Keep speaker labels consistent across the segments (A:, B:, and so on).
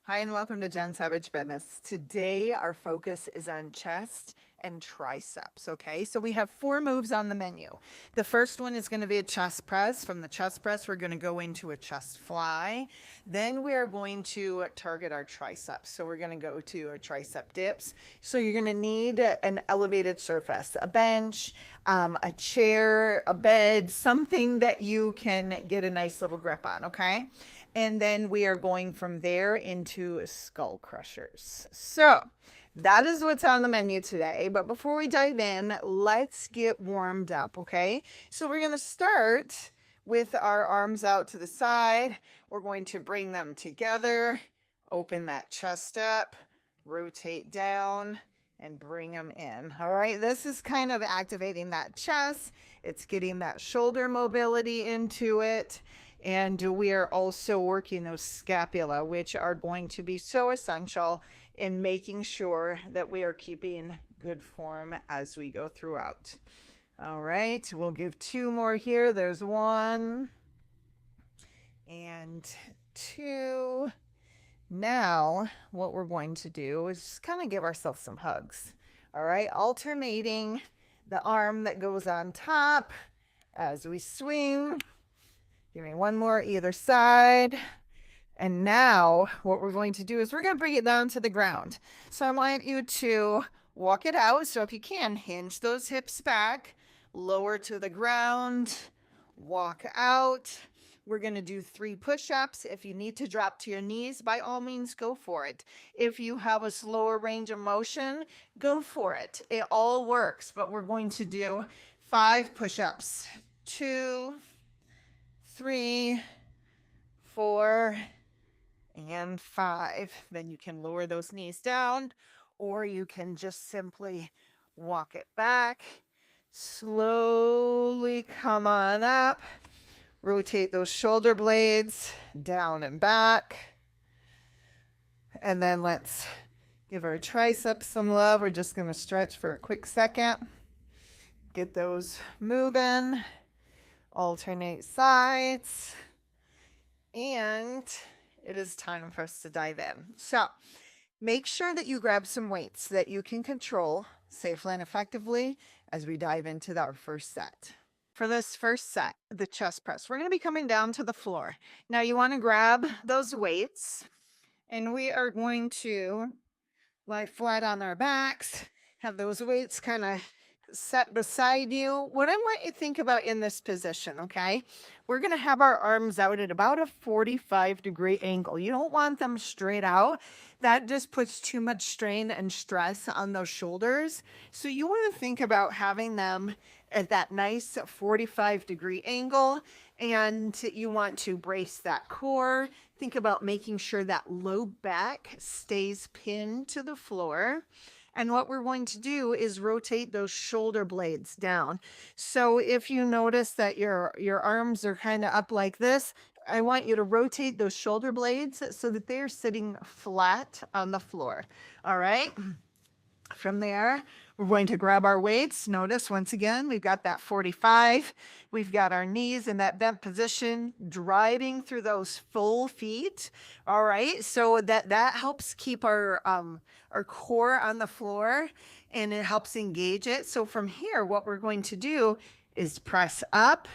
A: Hi, and welcome to Jen Savage Fitness. Today, our focus is on chest and triceps. Okay, so we have 4 moves on the menu. The first one is going to be a chest press. From the chest press, we're going to go into a chest fly. Then we are going to target our triceps. So we're going to go to a tricep dips. So you're going to need an elevated surface, a bench, a chair, a bed, something that you can get a nice little grip on. Okay. And then we are going from there into skull crushers. So that is what's on the menu today. But before we dive in, let's get warmed up, okay? So we're going to start with our arms out to the side. We're going to bring them together, open that chest up, rotate down, and bring them in. All right, this is kind of activating that chest. It's getting that shoulder mobility into it. And we are also working those scapula, which are going to be so essential in making sure that we are keeping good form as we go throughout. All right, we'll give 2 more here. There's 1 and 2. Now, what we're going to do is just kind of give ourselves some hugs. All right, alternating the arm that goes on top as we swing. Give me 1 more either side. And now what we're going to do is we're going to bring it down to the ground. So I want you to walk it out. So if you can, hinge those hips back, lower to the ground, walk out. We're going to do 3 push-ups. If you need to drop to your knees, by all means, go for it. If you have a slower range of motion, go for it. It all works, but we're going to do 5 push-ups. 2, 3, 4, and 5. Then you can lower those knees down, or you can just simply walk it back. Slowly come on up. Rotate those shoulder blades down and back. And then let's give our triceps some love. We're just going to stretch for a quick second. Get those moving. Alternate sides, and it is time for us to dive in. So make sure that you grab some weights that you can control safely and effectively as we dive into our first set. For this first set, the chest press, we're going to be coming down to the floor. Now you want to grab those weights, and we are going to lie flat on our backs, have those weights kind of set beside you. What I want you to think about in this position, okay? We're going to have our arms out at about a 45-degree angle. You don't want them straight out. That just puts too much strain and stress on those shoulders. So you want to think about having them at that nice 45-degree angle, and you want to brace that core. Think about making sure that low back stays pinned to the floor. And what we're going to do is rotate those shoulder blades down. So if you notice that your arms are kind of up like this, I want you to rotate those shoulder blades so that they are sitting flat on the floor. All right. From there, we're going to grab our weights. Notice once again, we've got that 45. We've got our knees in that bent position, driving through those full feet. All right, so that helps keep our core on the floor, and it helps engage it. So from here, what we're going to do is press up,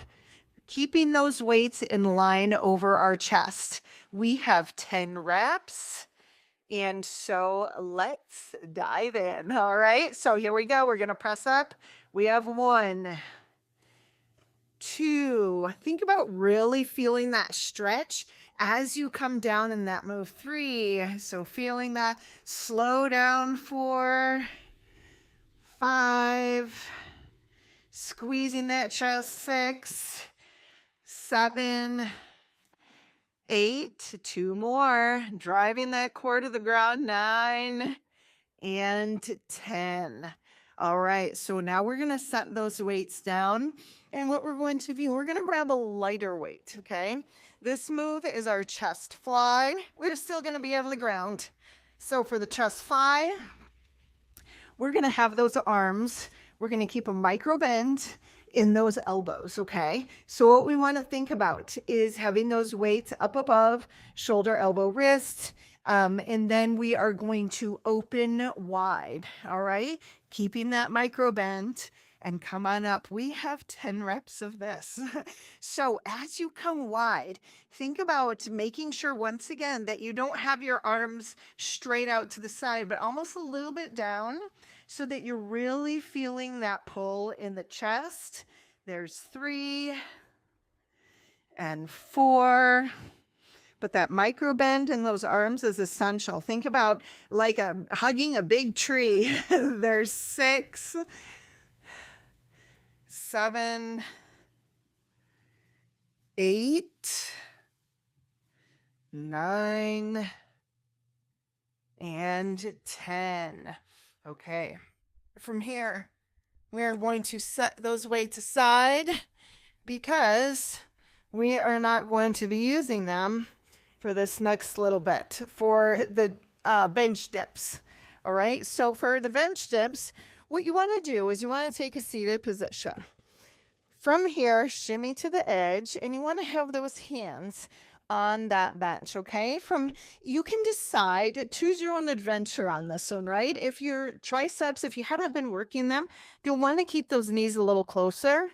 A: keeping those weights in line over our chest. We have 10 reps. And so let's dive in. All right. So here we go. We're going to press up. We have 1, 2. Think about really feeling that stretch as you come down in that move. 3. So feeling that. Slow down. 4, 5. Squeezing that chest. 6, 7, 8, 2 more, driving that core to the ground. 9 and 10. All right, so now we're going to set those weights down. And what we're going to do, we're going to grab a lighter weight, okay? This move is our chest fly. We're still going to be on the ground. So for the chest fly, we're going to have those arms. We're going to keep a micro bend in those elbows, okay? So what we want to think about is having those weights up above shoulder, elbow, wrist, And then we are going to open wide, all right? Keeping that micro bend and come on up. We have 10 reps of this. So as you come wide, think about making sure once again that you don't have your arms straight out to the side, but almost a little bit down so that you're really feeling that pull in the chest. There's 3 and 4. But that micro bend in those arms is essential. Think about like hugging a big tree. There's 6, 7, 8, 9, and 10. Okay. From here, we are going to set those weights aside because we are not going to be using them for this next little bit for the bench dips. All right. So for the bench dips, what you want to do is you want to take a seated position. From here, shimmy to the edge, and you want to have those hands on that bench, okay? You can decide, choose your own adventure on this one, right? If your triceps, if you haven't been working them, you'll want to keep those knees a little closer.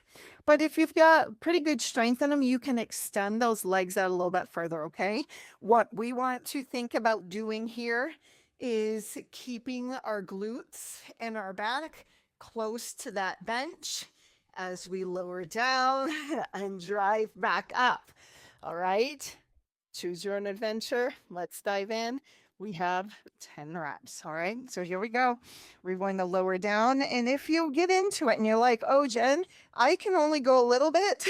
A: But if you've got pretty good strength in them, you can extend those legs out a little bit further, okay? What we want to think about doing here is keeping our glutes and our back close to that bench as we lower down and drive back up. All right, choose your own adventure. Let's dive in. We have 10 reps. All right, so here we go. We're going to lower down. And if you get into it and you're like, oh, Jen, I can only go a little bit,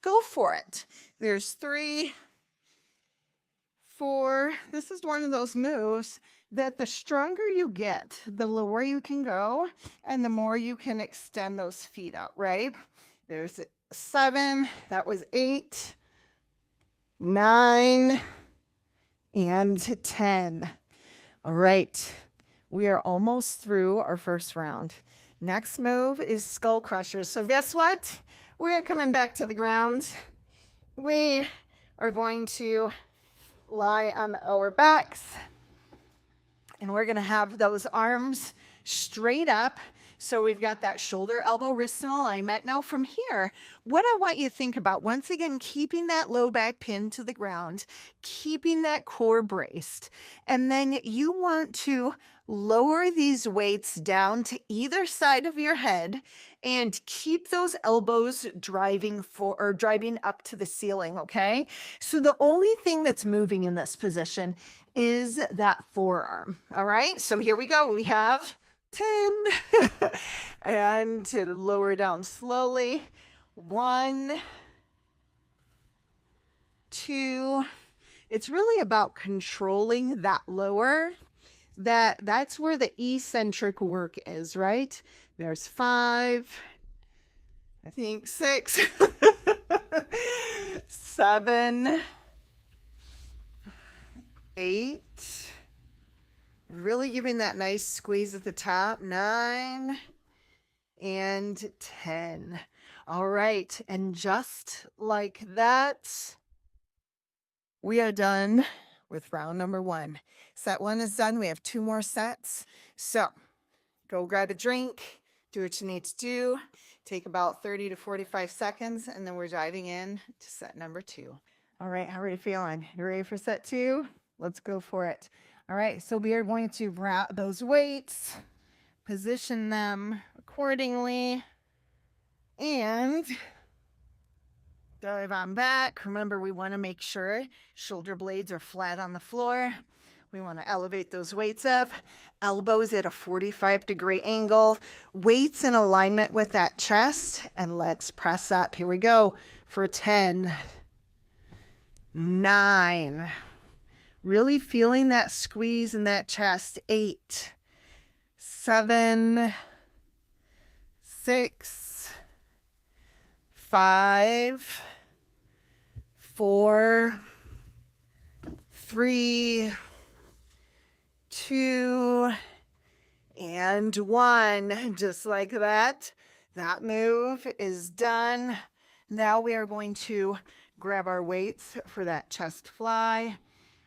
A: go for it. There's 3, 4. This is one of those moves that the stronger you get, the lower you can go and the more you can extend those feet out, right? There's 7, that was 8, 9, and 10. All right, we are almost through our first round. Next move is skull crushers. So guess what? We're coming back to the ground. We are going to lie on our backs. And we're going to have those arms straight up. So we've got that shoulder, elbow, wrist in alignment. Now from here, what I want you to think about, once again, keeping that low back pinned to the ground, keeping that core braced. And then you want to lower these weights down to either side of your head and keep those elbows driving up to the ceiling, okay? So the only thing that's moving in this position is that forearm. All right, so here we go. We have 10 and to lower down slowly. 1, 2. It's really about controlling that lower. That's where the eccentric work is, right? There's 5, I think 6, 7, 8, really giving that nice squeeze at the top. 9 and 10. All right, and just like that, we are done with round number 1. Set 1 is done. We have 2 more sets. So go grab a drink, do what you need to do. Take about 30 to 45 seconds, and then we're diving in to set number 2. All right, how are you feeling? You ready for set 2? Let's go for it. All right, so we are going to wrap those weights, position them accordingly, and dive on back. Remember, we want to make sure shoulder blades are flat on the floor. We want to elevate those weights up, elbows at a 45-degree angle, weights in alignment with that chest, and let's press up. Here we go for 10, 9, really feeling that squeeze in that chest. 8, 7, 6, 5, 4, 3, 2, and 1. Just like that. That move is done. Now we are going to grab our weights for that chest fly.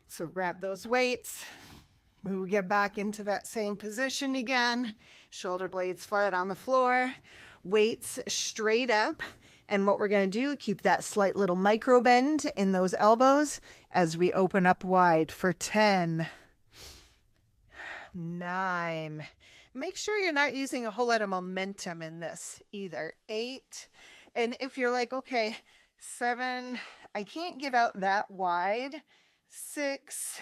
A: So grab those weights. We get back into that same position again. Shoulder blades flat on the floor. Weights straight up. And what we're going to do, keep that slight little micro bend in those elbows as we open up wide for 10, 9. Make sure you're not using a whole lot of momentum in this either. 8. And if you're like, okay, 7, I can't get out that wide. 6,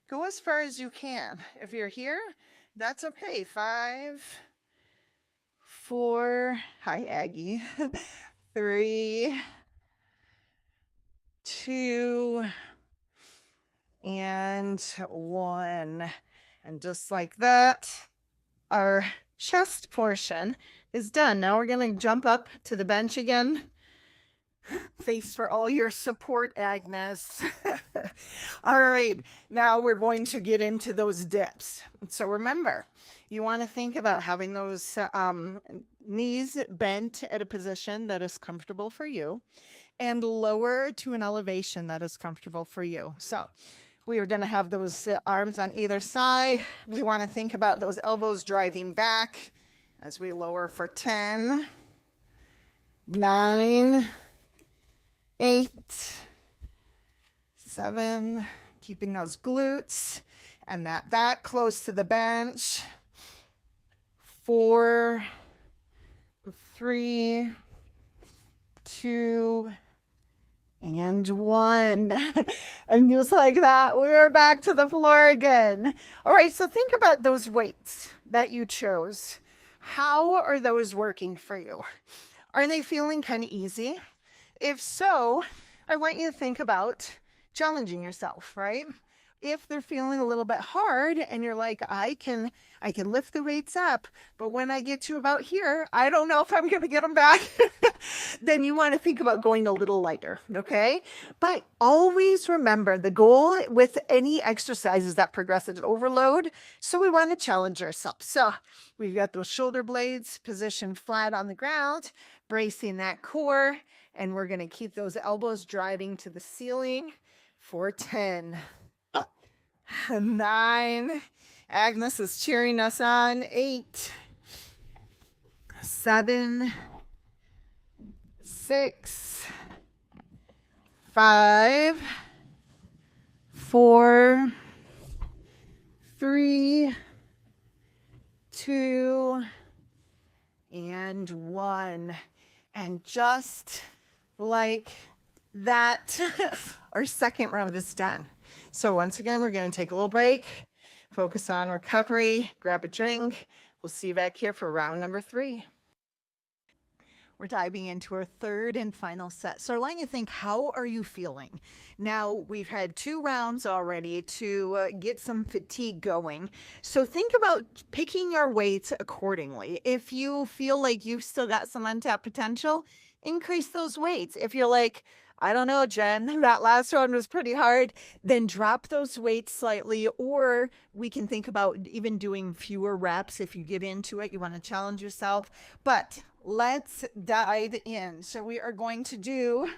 A: go as far as you can. If you're here, that's okay. 5, 4, hi Aggie. 3, 2, and 1. And just like that, our chest portion is done. Now we're going to jump up to the bench again. Face for all your support, Agnes. All right, now we're going to get into those dips. So remember, you want to think about having those knees bent at a position that is comfortable for you and lower to an elevation that is comfortable for you. So we are going to have those arms on either side. We want to think about those elbows driving back as we lower for 10, 9, 8, 7, keeping those glutes and that back close to the bench. 4, 3, 2, and 1. And just like that, we're back to the floor again. All right, so think about those weights that you chose. How are those working for you? Are they feeling kind of easy? If so, I want you to think about challenging yourself, right? If they're feeling a little bit hard and you're like, I can lift the weights up, but when I get to about here, I don't know if I'm going to get them back, then you want to think about going a little lighter, okay? But always remember the goal with any exercises that progressive overload, so we want to challenge ourselves. So we've got those shoulder blades positioned flat on the ground, bracing that core, and we're going to keep those elbows driving to the ceiling for 10. 9. Agnes is cheering us on. 8, 7, 6, 5, 4, 3, 2, and 1. And just like that, our second round is done. So once again, we're going to take a little break, focus on recovery, grab a drink. We'll see you back here for round number 3. We're diving into our third and final set. So I want you to think, how are you feeling? Now, we've had 2 rounds already to get some fatigue going. So think about picking your weights accordingly. If you feel like you've still got some untapped potential, increase those weights. If you're like, I don't know, Jen, that last one was pretty hard, then drop those weights slightly, or we can think about even doing fewer reps if you get into it. You want to challenge yourself, but let's dive in. So we are going to do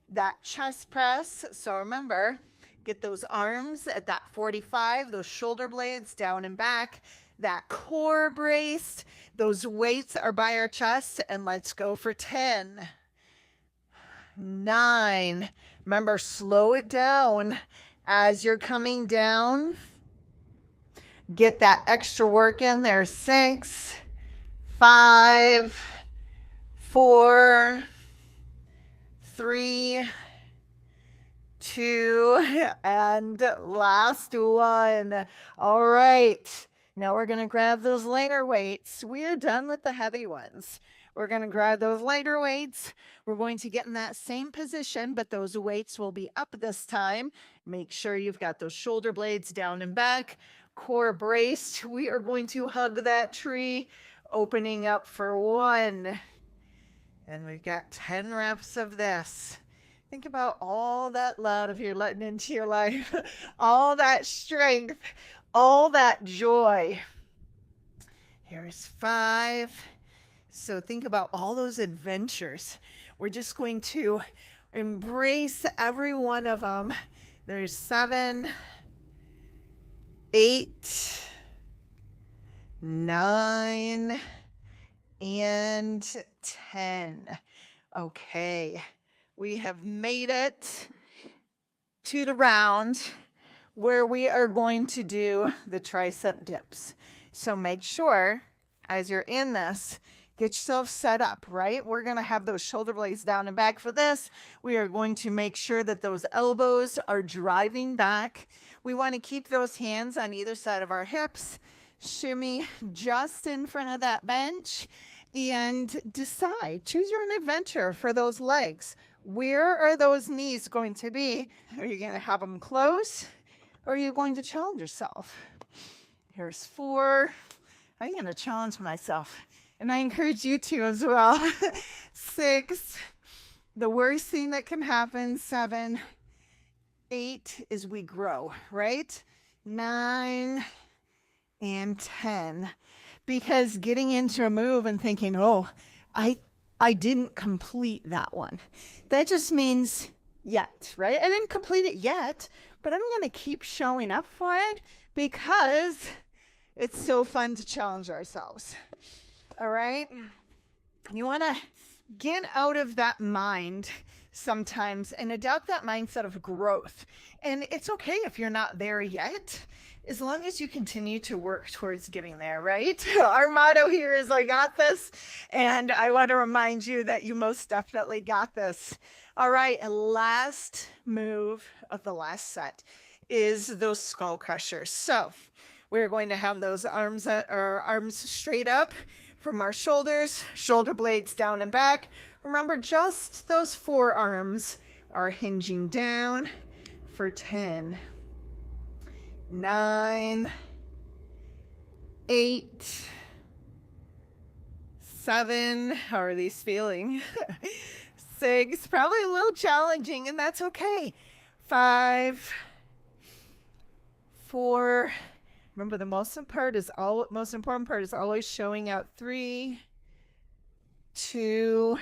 A: that chest press. So remember, get those arms at that 45, those shoulder blades down and back, that core braced, those weights are by our chest, and let's go for 10. 9. Remember, slow it down as you're coming down. Get that extra work in there. 6, 5, 4, 3, 2, and last one. All right. Now we're going to grab those lighter weights. We are done with the heavy ones. We're going to grab those lighter weights. We're going to get in that same position, but those weights will be up this time. Make sure you've got those shoulder blades down and back, core braced. We are going to hug that tree, opening up for 1. And we've got 10 reps of this. Think about all that love you're letting into your life, all that strength, all that joy. Here's 5. So think about all those adventures. We're just going to embrace every one of them. There's 7, 8, 9, and 10. Okay, we have made it to the round where we are going to do the tricep dips. So make sure as you're in this, get yourself set up, right? We're going to have those shoulder blades down and back for this. We are going to make sure that those elbows are driving back. We want to keep those hands on either side of our hips. Shimmy just in front of that bench and decide, choose your own adventure for those legs. Where are those knees going to be? Are you going to have them close? Or are you going to challenge yourself? Here's 4. I'm going to challenge myself. And I encourage you to as well. 6. The worst thing that can happen. 7. 8 is we grow, right? 9 and 10. Because getting into a move and thinking, oh, I didn't complete that one. That just means yet, right? I didn't complete it yet, but I'm going to keep showing up for it because it's so fun to challenge ourselves. All right? You want to get out of that mind sometimes and adopt that mindset of growth. And it's okay if you're not there yet, as long as you continue to work towards getting there, right? Our motto here is I got this. And I want to remind you that you most definitely got this. All right, and last move of the last set is those skull crushers. So we're going to have those arms straight up from our shoulders, shoulder blades down and back. Remember, just those forearms are hinging down for 10, 9, 8, 7. How are these feeling? 6, probably a little challenging, and that's okay. 5, 4. Remember, the most important part is always showing out. 3, 2,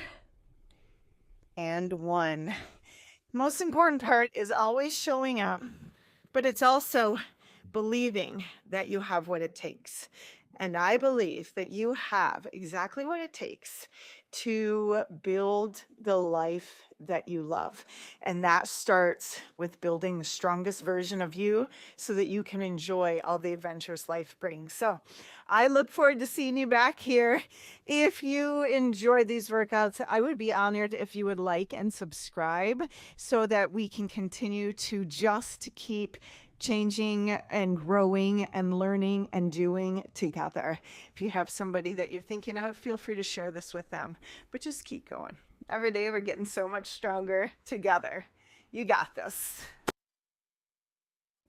A: and 1. Most important part is always showing up, but it's also believing that you have what it takes. And I believe that you have exactly what it takes to build the life that you love. And that starts with building the strongest version of you so that you can enjoy all the adventures life brings. So I look forward to seeing you back here. If you enjoy these workouts, I would be honored if you would like and subscribe so that we can continue to just keep changing and growing and learning and doing together. If you have somebody that you're thinking of, feel free to share this with them. But just keep going. Every day we're getting so much stronger together. You got this.